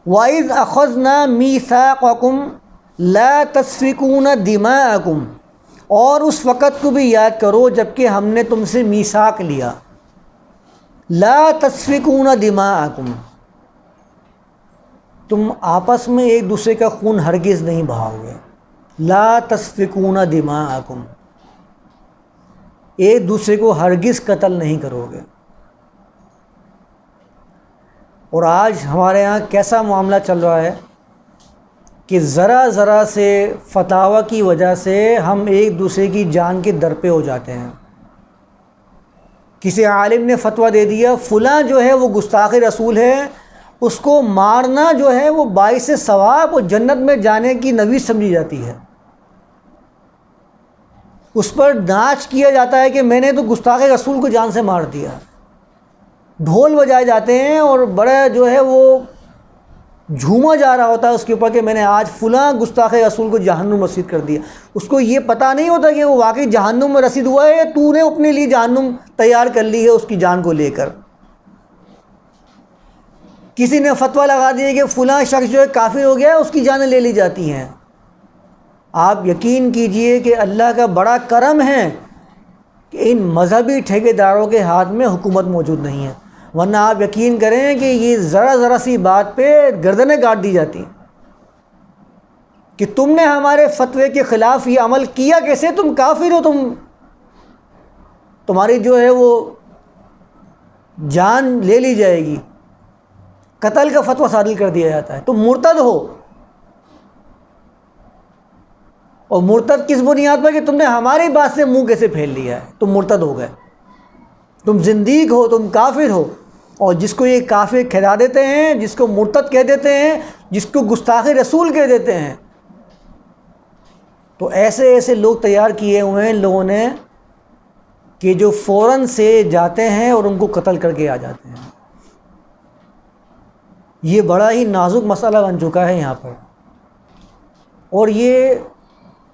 وَإِذْ أَخَذْنَا مِيثَاقَكُمْ لَا تَسْفِكُونَ دِمَاءَكُمْ، اور اس وقت کو بھی یاد کرو جب کہ ہم نے تم سے میثاق لیا. لا تسفکون دماءکم، تم آپس میں ایک دوسرے کا خون ہرگز نہیں بہاؤ گے. لا تسفکون دماءکم، ایک دوسرے کو ہرگز قتل نہیں کرو گے. اور آج ہمارے ہاں کیسا معاملہ چل رہا ہے کہ ذرا ذرا سے فتاوی کی وجہ سے ہم ایک دوسرے کی جان کے در پہ ہو جاتے ہیں. کسی عالم نے فتویٰ دے دیا فلاں جو ہے وہ گستاخ رسول ہے، اس کو مارنا جو ہے وہ باعث ثواب اور جنت میں جانے کی نوید سمجھی جاتی ہے. اس پر ناچ کیا جاتا ہے کہ میں نے تو گستاخ رسول کو جان سے مار دیا. ڈھول بجائے جاتے ہیں اور بڑا جو ہے وہ جھوما جا رہا ہوتا ہے اس کے اوپر کہ میں نے آج فلاں گستاخ رسول کو جہنم رسید کر دیا. اس کو یہ پتہ نہیں ہوتا کہ وہ واقعی جہنم میں رسید ہوا ہے، تو نے اپنے لیے جہنم تیار کر لی ہے اس کی جان کو لے کر. کسی نے فتویٰ لگا دیا کہ فلاں شخص جو ہے کافر ہو گیا ہے، اس کی جانیں لے لی جاتی ہیں. آپ یقین کیجئے کہ اللہ کا بڑا کرم ہے کہ ان مذہبی ٹھیکیداروں کے ہاتھ میں حکومت موجود نہیں ہے، ورنہ آپ یقین کریں کہ یہ ذرا ذرا سی بات پہ گردنیں کاٹ دی جاتی کہ تم نے ہمارے فتوے کے خلاف یہ عمل کیا کیسے، تم کافر ہو، تمہاری جو ہے وہ جان لے لی جائے گی، قتل کا فتویٰ صادر کر دیا جاتا ہے، تم مرتد ہو. اور مرتد کس بنیاد پر کہ تم نے ہماری بات سے منہ کیسے پھیر لیا ہے، تم مرتد ہو گئے، تم زندیق ہو، تم کافر ہو. اور جس کو یہ کافر کہلا دیتے ہیں، جس کو مرتد کہہ دیتے ہیں، جس کو گستاخ رسول کہہ دیتے ہیں، تو ایسے ایسے لوگ تیار کیے ہوئے ہیں ان لوگوں نے کہ جو فوراً سے جاتے ہیں اور ان کو قتل کر کے آ جاتے ہیں. یہ بڑا ہی نازک مسئلہ بن چکا ہے یہاں پر، اور یہ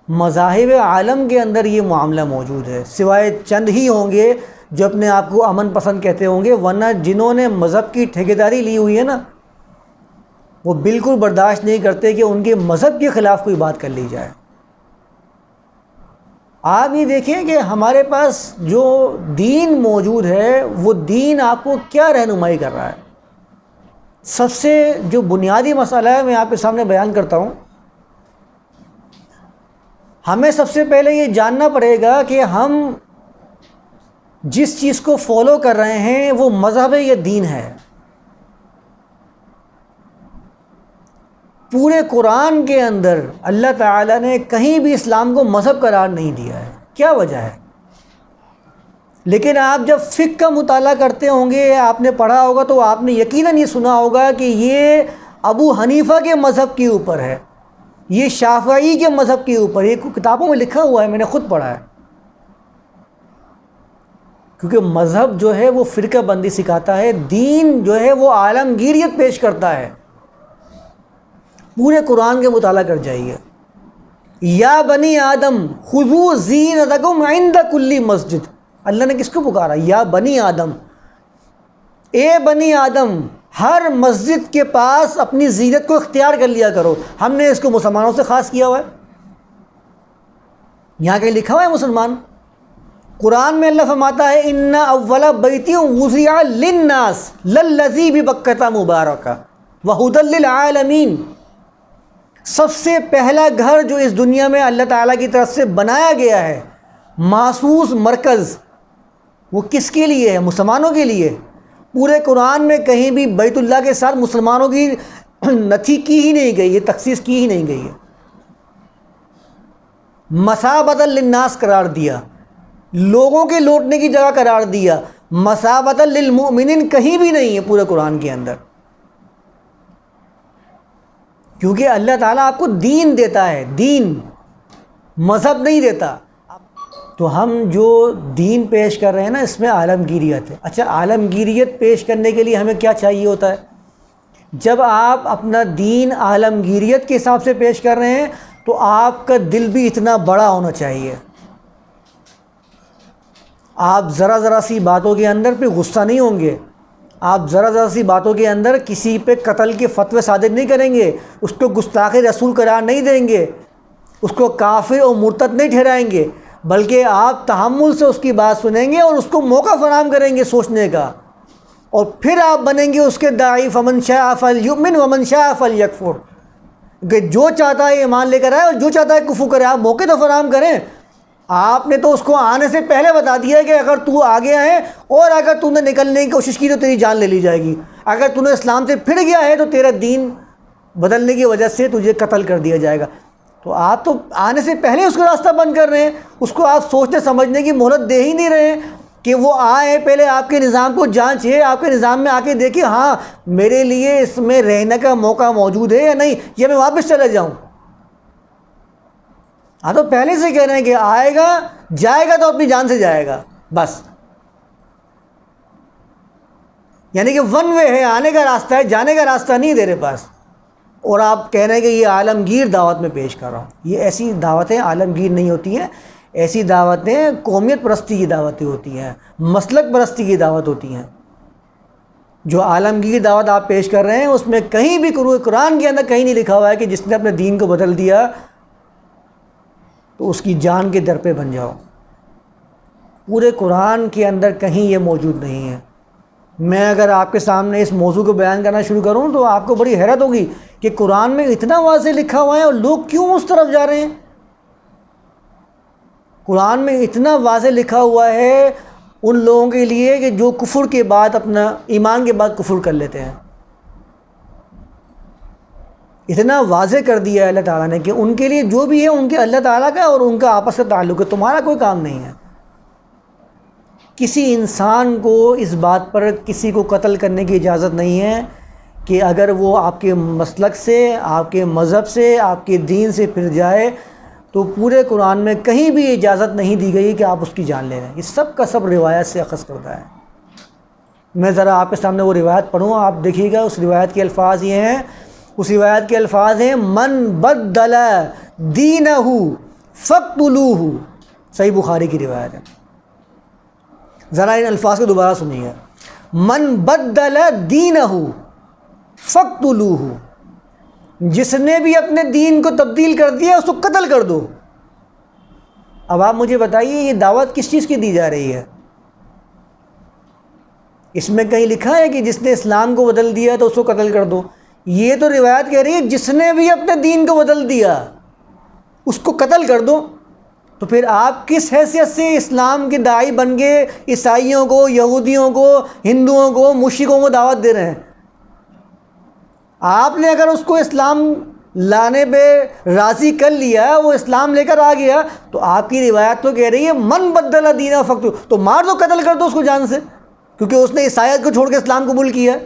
مذاہب عالم کے اندر یہ معاملہ موجود ہے، سوائے چند ہی ہوں گے جو اپنے آپ کو امن پسند کہتے ہوں گے، ورنہ جنہوں نے مذہب کی ٹھیکیداری لی ہوئی ہے نا، وہ بالکل برداشت نہیں کرتے کہ ان کے مذہب کے خلاف کوئی بات کر لی جائے. آپ یہ دیکھیں کہ ہمارے پاس جو دین موجود ہے وہ دین آپ کو کیا رہنمائی کر رہا ہے. سب سے جو بنیادی مسئلہ ہے میں آپ کے سامنے بیان کرتا ہوں. ہمیں سب سے پہلے یہ جاننا پڑے گا کہ ہم جس چیز کو فالو کر رہے ہیں وہ مذہب ہے یا دین ہے. پورے قرآن کے اندر اللہ تعالیٰ نے کہیں بھی اسلام کو مذہب قرار نہیں دیا ہے. کیا وجہ ہے؟ لیکن آپ جب فقہ کا مطالعہ کرتے ہوں گے، آپ نے پڑھا ہوگا تو آپ نے یقیناً یہ سنا ہوگا کہ یہ ابو حنیفہ کے مذہب کے اوپر ہے، یہ شافعی کے مذہب کے اوپر، یہ کتابوں میں لکھا ہوا ہے، میں نے خود پڑھا ہے. کیونکہ مذہب جو ہے وہ فرقہ بندی سکھاتا ہے، دین جو ہے وہ عالمگیریت پیش کرتا ہے. پورے قرآن کے مطالعہ کر جائیے. یا بنی آدم خذوا زینتکم عند کل مسجد، اللہ نے کس کو پکارا؟ یا بنی آدم، اے بنی آدم، ہر مسجد کے پاس اپنی زینت کو اختیار کر لیا کرو. ہم نے اس کو مسلمانوں سے خاص کیا ہوا ہے؟ یہاں کہیں لکھا ہوا ہے مسلمان؟ قرآن میں اللہ فرماتا ہے ان اول بیت وضع للناس للذی ببکۃ مبارکہ وہدی للعالمین. سب سے پہلا گھر جو اس دنیا میں اللہ تعالیٰ کی طرف سے بنایا گیا ہے، مخصوص مرکز، وہ کس کے لیے ہے؟ مسلمانوں کے لیے. پورے قرآن میں کہیں بھی بیت اللہ کے ساتھ مسلمانوں کی نتھی کی ہی نہیں گئی ہے، تخصیص کی ہی نہیں گئی ہے. مثابۃ للناس قرار دیا، لوگوں کے لوٹنے کی جگہ قرار دیا. مثابۃ للمؤمنین کہیں بھی نہیں ہے پورے قرآن کے اندر، کیونکہ اللہ تعالیٰ آپ کو دین دیتا ہے، دین، مذہب نہیں دیتا. تو ہم جو دین پیش کر رہے ہیں نا، اس میں عالمگیریت ہے. اچھا، عالمگیریت پیش کرنے کے لیے ہمیں کیا چاہیے ہوتا ہے؟ جب آپ اپنا دین عالمگیریت کے حساب سے پیش کر رہے ہیں تو آپ کا دل بھی اتنا بڑا ہونا چاہیے. آپ ذرا ذرا سی باتوں کے اندر پہ غصہ نہیں ہوں گے، آپ ذرا سی باتوں کے اندر کسی پہ قتل کے فتوے صادر نہیں کریں گے، اس کو گستاخ رسول قرار نہیں دیں گے، اس کو کافر اور مرتد نہیں ٹھہرائیں گے، بلکہ آپ تحمل سے اس کی بات سنیں گے اور اس کو موقع فراہم کریں گے سوچنے کا، اور پھر آپ بنیں گے اس کے داعی فمن شاء فلیؤمن ومن شاء فلیکفر، کہ جو چاہتا ہے ایمان لے کر آئے اور جو چاہتا ہے کفر کرے، آپ موقع تو فراہم کریں۔ آپ نے تو اس کو آنے سے پہلے بتا دیا کہ اگر تو آ گیا ہے اور اگر تو نے نکلنے کی کوشش کی تو تیری جان لے لی جائے گی، اگر تو نے اسلام سے پھر گیا ہے تو تیرا دین بدلنے کی وجہ سے تجھے قتل کر دیا جائے گا۔ تو آپ تو آنے سے پہلے اس کا راستہ بند کر رہے ہیں، اس کو آپ سوچنے سمجھنے کی مہلت دے ہی نہیں رہے ہیں کہ وہ آئے، پہلے آپ کے نظام کو جانچے، آپ کے نظام میں آ کے دیکھیں ہاں میرے لیے اس میں رہنے کا موقع موجود ہے یا نہیں، یا میں واپس چلا جاؤں۔ ہاں تو پہلے سے کہہ رہے ہیں کہ آئے گا، جائے گا تو اپنی جان سے جائے گا بس، یعنی کہ ون وے ہے، آنے کا راستہ ہے، جانے کا راستہ نہیں تیرے پاس۔ اور آپ کہہ رہے ہیں کہ یہ عالمگیر دعوت میں پیش کر رہا ہوں، یہ ایسی دعوتیں عالمگیر نہیں ہوتی ہیں، ایسی دعوتیں قومیت پرستی کی دعوتیں ہوتی ہیں، مسلک پرستی کی دعوت ہوتی ہیں۔ جو عالمگیر دعوت آپ پیش کر رہے ہیں اس میں کہیں بھی قرآن کے اندر کہیں نہیں لکھا ہوا ہے کہ جس نے اپنے دین کو بدل دیا تو اس کی جان کے در پہ بن جاؤ۔ پورے قرآن کے اندر کہیں یہ موجود نہیں ہے۔ میں اگر آپ کے سامنے اس موضوع کو بیان کرنا شروع کروں تو آپ کو بڑی حیرت ہوگی کہ قرآن میں اتنا واضح لکھا ہوا ہے اور لوگ کیوں اس طرف جا رہے ہیں۔ قرآن میں اتنا واضح لکھا ہوا ہے ان لوگوں کے لیے کہ جو کفر کے بعد اپنا ایمان کے بعد کفر کر لیتے ہیں، اتنا واضح کر دیا ہے اللہ تعالیٰ نے کہ ان کے لیے جو بھی ہے ان کے اللہ تعالیٰ کا اور ان کا آپس کا تعلق ہے، تمہارا کوئی کام نہیں ہے۔ کسی انسان کو اس بات پر کسی کو قتل کرنے کی اجازت نہیں ہے کہ اگر وہ آپ کے مسلک سے، آپ کے مذہب سے، آپ کے دین سے پھر جائے تو پورے قرآن میں کہیں بھی اجازت نہیں دی گئی کہ آپ اس کی جان لے لیں۔ یہ سب کا سب روایت سے اخذ کرتا ہے۔ میں ذرا آپ کے سامنے وہ روایت پڑھوں، آپ دیکھیے گا اس روایت کے الفاظ یہ ہیں، اس روایت کے الفاظ ہیں من بدل دینہ فاقتلوہ، صحیح بخاری کی روایت ہے۔ ذرا ان الفاظ کو دوبارہ سنیے، من بدل دینہ فاقتلوہ، جس نے بھی اپنے دین کو تبدیل کر دیا اس کو قتل کر دو۔ اب آپ مجھے بتائیے یہ دعوت کس چیز کی دی جا رہی ہے؟ اس میں کہیں لکھا ہے کہ جس نے اسلام کو بدل دیا تو اس کو قتل کر دو؟ یہ تو روایت کہہ رہی ہے جس نے بھی اپنے دین کو بدل دیا اس کو قتل کر دو۔ تو پھر آپ کس حیثیت سے اسلام کے داعی بن کے عیسائیوں کو، یہودیوں کو، ہندوؤں کو، مشرکوں کو دعوت دے رہے ہیں؟ آپ نے اگر اس کو اسلام لانے پہ راضی کر لیا، وہ اسلام لے کر آ گیا، تو آپ کی روایت تو کہہ رہی ہے من بدل دینہ فاقتلوہ، تو مار دو، قتل کر دو اس کو جان سے، کیونکہ اس نے عیسائیت کو چھوڑ کے اسلام قبول کیا۔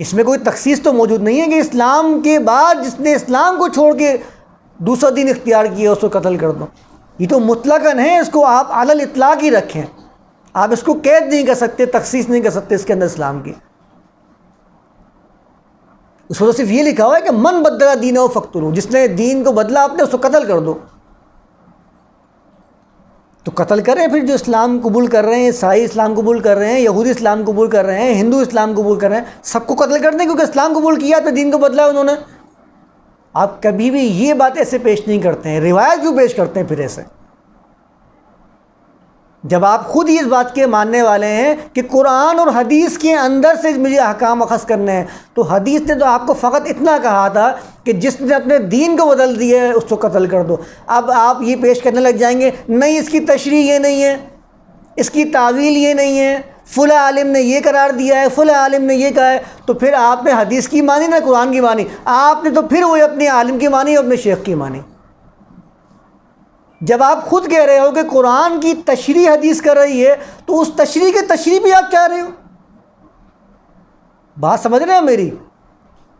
اس میں کوئی تخصیص تو موجود نہیں ہے کہ اسلام کے بعد جس نے اسلام کو چھوڑ کے دوسرا دین اختیار کیا اس کو قتل کر دو۔ یہ تو مطلقاً ہے، اس کو آپ علی الاطلاق ہی رکھیں، آپ اس کو قید نہیں کر سکتے، تخصیص نہیں کر سکتے اس کے اندر اسلام کی۔ اس کو تو صرف یہ لکھا ہوا ہے کہ من بدل دینہ فاقتلوہ، جس نے دین کو بدلا آپ نے اس کو قتل کر دو۔ تو قتل کریں پھر جو اسلام قبول کر رہے ہیں، عیسائی اسلام قبول کر رہے ہیں، یہودی اسلام قبول کر رہے ہیں، ہندو اسلام قبول کر رہے ہیں، سب کو قتل کر دیں کیونکہ اسلام قبول کیا تو دین کو بدلا انہوں نے۔ آپ کبھی بھی یہ بات ایسے پیش نہیں کرتے ہیں، روایت کیوں پیش کرتے ہیں پھر ایسے؟ جب آپ خود ہی اس بات کے ماننے والے ہیں کہ قرآن اور حدیث کے اندر سے مجھے احکام اخذ کرنے ہیں، تو حدیث نے تو آپ کو فقط اتنا کہا تھا کہ جس نے اپنے دین کو بدل دیا ہے اس کو قتل کر دو۔ اب آپ یہ پیش کرنے لگ جائیں گے نہیں اس کی تشریح یہ نہیں ہے، اس کی تعویل یہ نہیں ہے، فلاں عالم نے یہ قرار دیا ہے، فلاں عالم نے یہ کہا ہے، تو پھر آپ نے حدیث کی مانی نہ قرآن کی مانی، آپ نے تو پھر وہ اپنے عالم کی مانی اور اپنے شیخ کی مانی۔ جب آپ خود کہہ رہے ہو کہ قرآن کی تشریح حدیث کر رہی ہے تو اس تشریح کے تشریح بھی آپ چاہ رہے ہو۔ بات سمجھ رہے ہیں میری؟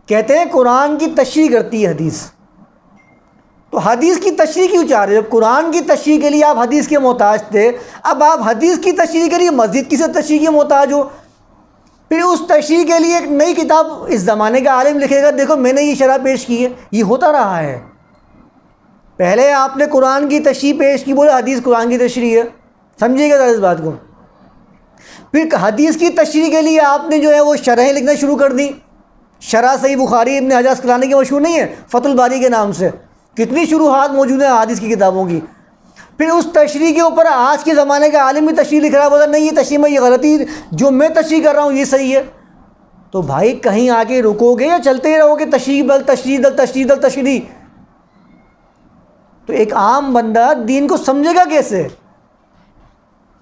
کہتے ہیں قرآن کی تشریح کرتی ہے حدیث، تو حدیث کی تشریح کیوں چاہ رہے ہو؟ قرآن کی تشریح کے لیے آپ حدیث کے محتاج تھے، اب آپ حدیث کی تشریح کے لیے مسجد کی سے تشریح کے محتاج ہو۔ پھر اس تشریح کے لیے ایک نئی کتاب اس زمانے کا عالم لکھے گا دیکھو میں نے یہ شرح پیش کی ہے، یہ ہوتا رہا ہے۔ پہلے آپ نے قرآن کی تشریح پیش کی، بولے حدیث قرآن کی تشریح ہے، سمجھیے گا ذرا اس بات کو۔ پھر حدیث کی تشریح کے لیے آپ نے جو ہے وہ شرحیں لکھنا شروع کر دی. شرح صحیح بخاری ابن حجر اسقلانی کی مشہور نہیں ہے فتح الباری کے نام سے, کتنی شروحات موجود ہیں حدیث کی کتابوں کی. پھر اس تشریح کے اوپر آج کے زمانے کا عالم بھی تشریح لکھ رہا ہے, بولا نہیں یہ تشریح میں یہ غلطی, جو میں تشریح کر رہا ہوں یہ صحیح ہے. تو بھائی کہیں آگے رکو گے یا چلتے ہی رہو گے تشریح بل تشریح دل تشریح دل تشریح؟ تو ایک عام بندہ دین کو سمجھے گا کیسے؟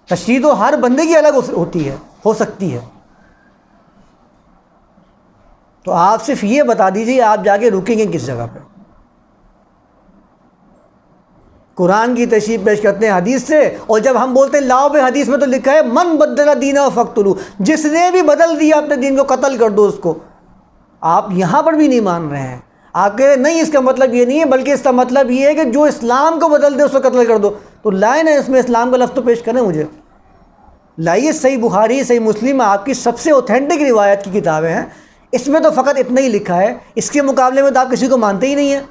تشریح تو ہر بندے کی الگ ہوتی ہے, ہو سکتی ہے. تو آپ صرف یہ بتا دیجیے آپ جا کے رکیں گے کس جگہ پہ. قرآن کی تشریح پیش کرتے ہیں حدیث سے, اور جب ہم بولتے ہیں لاؤ بے حدیث میں تو لکھا ہے من بدل دینہ فقتلو, جس نے بھی بدل دیا اپنے دین کو قتل کر دو اس کو. آپ یہاں پر بھی نہیں مان رہے ہیں, آپ کہہ رہے ہیں نہیں اس کا مطلب یہ نہیں ہے بلکہ اس کا مطلب یہ ہے کہ جو اسلام کو بدل دے اس کو قتل کر دو. تو لائن ہے اس میں اسلام کا لفظ تو پیش کریں مجھے, لائیے. صحیح بخاری صحیح مسلم آپ کی سب سے اوتھینٹک روایت کی کتابیں ہیں, اس میں تو فقط اتنا ہی لکھا ہے, اس کے مقابلے میں تو آپ کسی کو مانتے ہی نہیں ہیں.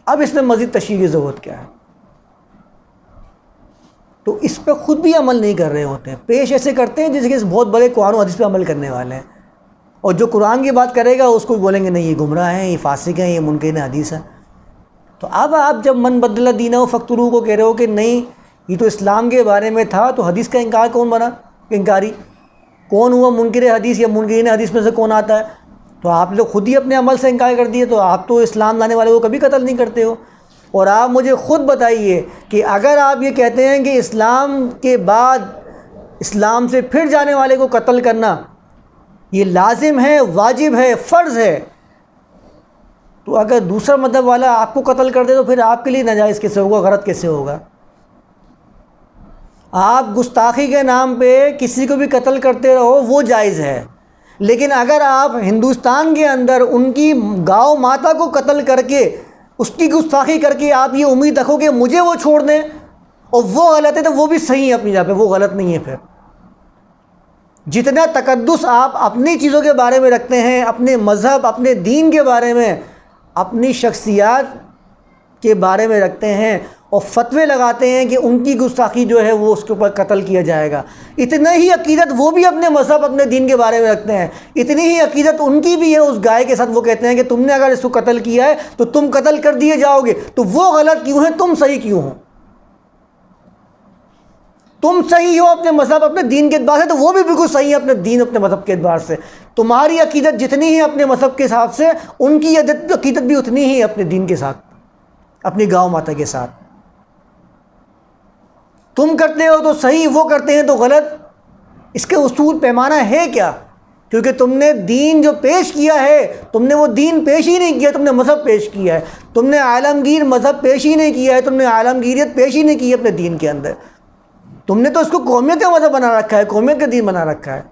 اب اس میں مزید تشریح کی ضرورت کیا ہے؟ تو اس پہ خود بھی عمل نہیں کر رہے ہوتے ہیں, پیش ایسے کرتے ہیں جیسے کہ بہت بڑے قرآن و حدیث پہ عمل کرنے والے ہیں, اور جو قرآن کی بات کرے گا اس کو بولیں گے نہیں یہ گمراہ ہیں, یہ فاسق ہیں, یہ منکر حدیث ہے. تو اب آپ جب من بدل دینہ فقتلوہ کو کہہ رہے ہو کہ نہیں یہ تو اسلام کے بارے میں تھا, تو حدیث کا انکار کون بنا انکاری؟ کون ہوا منکر حدیث یا منکرین حدیث میں سے کون آتا ہے؟ تو آپ لوگ خود ہی اپنے عمل سے انکار کر دیے. تو آپ تو اسلام لانے والے کو کبھی قتل نہیں کرتے ہو. اور آپ مجھے خود بتائیے کہ اگر آپ یہ کہتے ہیں کہ اسلام کے بعد اسلام سے پھر جانے والے کو قتل کرنا یہ لازم ہے, واجب ہے, فرض ہے, تو اگر دوسرا مذہب والا آپ کو قتل کر دے تو پھر آپ کے لیے ناجائز کیسے ہوگا, غلط کیسے ہوگا؟ آپ گستاخی کے نام پہ کسی کو بھی قتل کرتے رہو وہ جائز ہے, لیکن اگر آپ ہندوستان کے اندر ان کی گاؤں ماتا کو قتل کر کے اس کی گستاخی کر کے آپ یہ امید رکھو کہ مجھے وہ چھوڑ دیں اور وہ غلط ہے, تو وہ بھی صحیح ہے اپنی جگہ پہ, وہ غلط نہیں ہے. پھر جتنا تقدس آپ اپنی چیزوں کے بارے میں رکھتے ہیں, اپنے مذہب اپنے دین کے بارے میں, اپنی شخصیات کے بارے میں رکھتے ہیں اور فتوے لگاتے ہیں کہ ان کی گستاخی جو ہے وہ اس کے اوپر قتل کیا جائے گا, اتنا ہی عقیدت وہ بھی اپنے مذہب اپنے دین کے بارے میں رکھتے ہیں, اتنی ہی عقیدت ان کی بھی ہے اس گائے کے ساتھ. وہ کہتے ہیں کہ تم نے اگر اس کو قتل کیا ہے تو تم قتل کر دیے جاؤ گے, تو وہ غلط کیوں ہیں, تم صحیح کیوں ہو؟ تم صحیح ہو اپنے مذہب اپنے دین کے اعتبار سے, تو وہ بھی بالکل صحیح ہے اپنے دین اپنے مذہب کے اعتبار سے. تمہاری عقیدت جتنی ہی اپنے مذہب کے حساب سے, ان کی عقیدت بھی اتنی ہی اپنے دین کے ساتھ, اپنی گاؤں ماتا کے ساتھ. تم کرتے ہو تو صحیح, وہ کرتے ہیں تو غلط. اس کے اصول پیمانہ ہے کیا؟ کیونکہ تم نے دین جو پیش کیا ہے, تم نے وہ دین پیش ہی نہیں کیا, تم نے مذہب پیش کیا ہے. تم نے عالمگیر مذہب پیش ہی نہیں کیا ہے, تم نے عالمگیریت پیش ہی نہیں کی ہے اپنے دین کے اندر. تم نے تو اس کو قومیت کا مذہب بنا رکھا ہے, قومیت کا دین بنا رکھا ہے.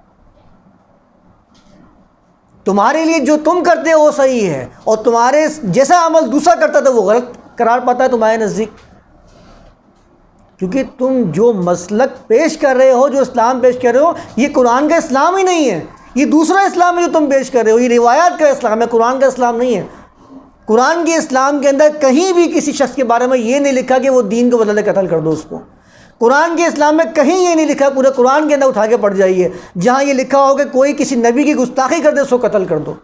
تمہارے لیے جو تم کرتے ہو وہ صحیح ہے, اور تمہارے جیسا عمل دوسرا کرتا تھا وہ غلط قرار پاتا ہے تمہارے نزدیک. کیونکہ تم جو مسلک پیش کر رہے ہو, جو اسلام پیش کر رہے ہو, یہ قرآن کا اسلام ہی نہیں ہے, یہ دوسرا اسلام ہے جو تم پیش کر رہے ہو. یہ روایات کا اسلام ہے, قرآن کا اسلام نہیں ہے. قرآن کے اسلام کے اندر کہیں بھی کسی شخص کے بارے میں یہ نہیں لکھا کہ وہ دین کو بدلے قتل کر دو اس کو. قرآن کے اسلام میں کہیں یہ نہیں لکھا, پورے قرآن کے اندر اٹھا کے پڑھ جائیے جہاں یہ لکھا ہو کہ کوئی کسی نبی کی گستاخی کر دے اس کو قتل کر دو.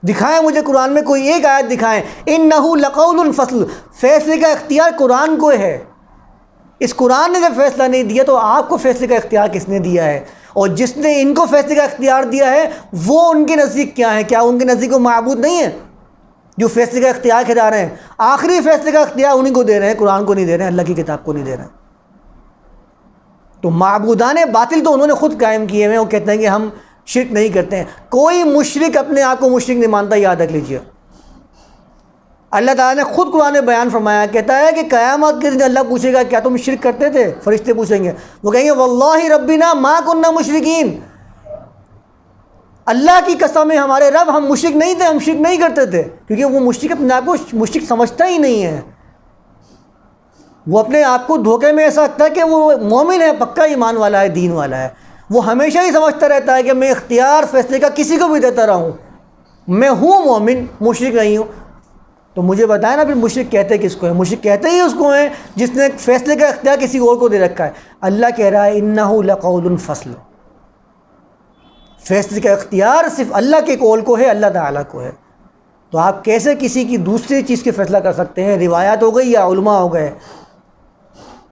دکھائیں مجھے قرآن میں کوئی ایک آیت دکھائیں. انہ لقول فصل, فیصلے کا اختیار قرآن کو ہے. اس قرآن نے جب فیصلہ نہیں دیا تو آپ کو فیصلے کا اختیار کس نے دیا ہے؟ اور جس نے ان کو فیصلے کا اختیار دیا ہے وہ ان کے نزدیک کیا ہے؟ کیا ان کے نزدیک وہ معبود نہیں ہے جو فیصلے کا اختیار کھلا رہے ہیں؟ آخری فیصلے کا اختیار انہیں کو دے رہے ہیں, قرآن کو نہیں دے رہے ہیں, اللہ کی کتاب کو نہیں دے رہے ہیں. تو معبودان باطل تو انہوں نے خود قائم کیے ہوئے ہیں. وہ کہتے ہیں کہ ہم شرک نہیں کرتے ہیں. کوئی مشرک اپنے آپ کو مشرک نہیں مانتا, یاد رکھ لیجیے. اللہ تعالیٰ نے خود قرآن میں بیان فرمایا, کہتا ہے کہ قیامت کے دن اللہ پوچھے گا کیا تم شرک کرتے تھے؟ فرشتے پوچھیں گے, وہ کہیں گے واللہ ربنا ما کننا مشرکین, اللہ کی قسم ہے ہمارے رب ہم مشرک نہیں تھے, ہم شرک نہیں کرتے تھے. کیونکہ وہ مشرک اپنے آپ کو مشرک سمجھتا ہی نہیں ہے. وہ اپنے آپ کو دھوکے میں ایسا لگتا ہے کہ وہ مومن ہے, پکا ایمان والا ہے, دین والا ہے. وہ ہمیشہ ہی سمجھتا رہتا ہے کہ میں اختیار فیصلے کا کسی کو بھی دیتا رہوں, میں ہوں مومن, مشرک نہیں ہوں. تو مجھے بتائیں نا پھر مشرک کہتے کس کو ہیں؟ مشرک کہتے ہی اس کو ہیں جس نے فیصلے کا اختیار کسی اور کو دے رکھا ہے۔ اللہ کہہ رہا ہے انہ لقول فصل، فیصلے کا اختیار صرف اللہ کے قول کو ہے، اللہ تعالیٰ کو ہے۔ تو آپ کیسے کسی کی دوسری چیز کی فیصلہ کر سکتے ہیں؟ روایات ہو گئی یا علماء ہو گئے؟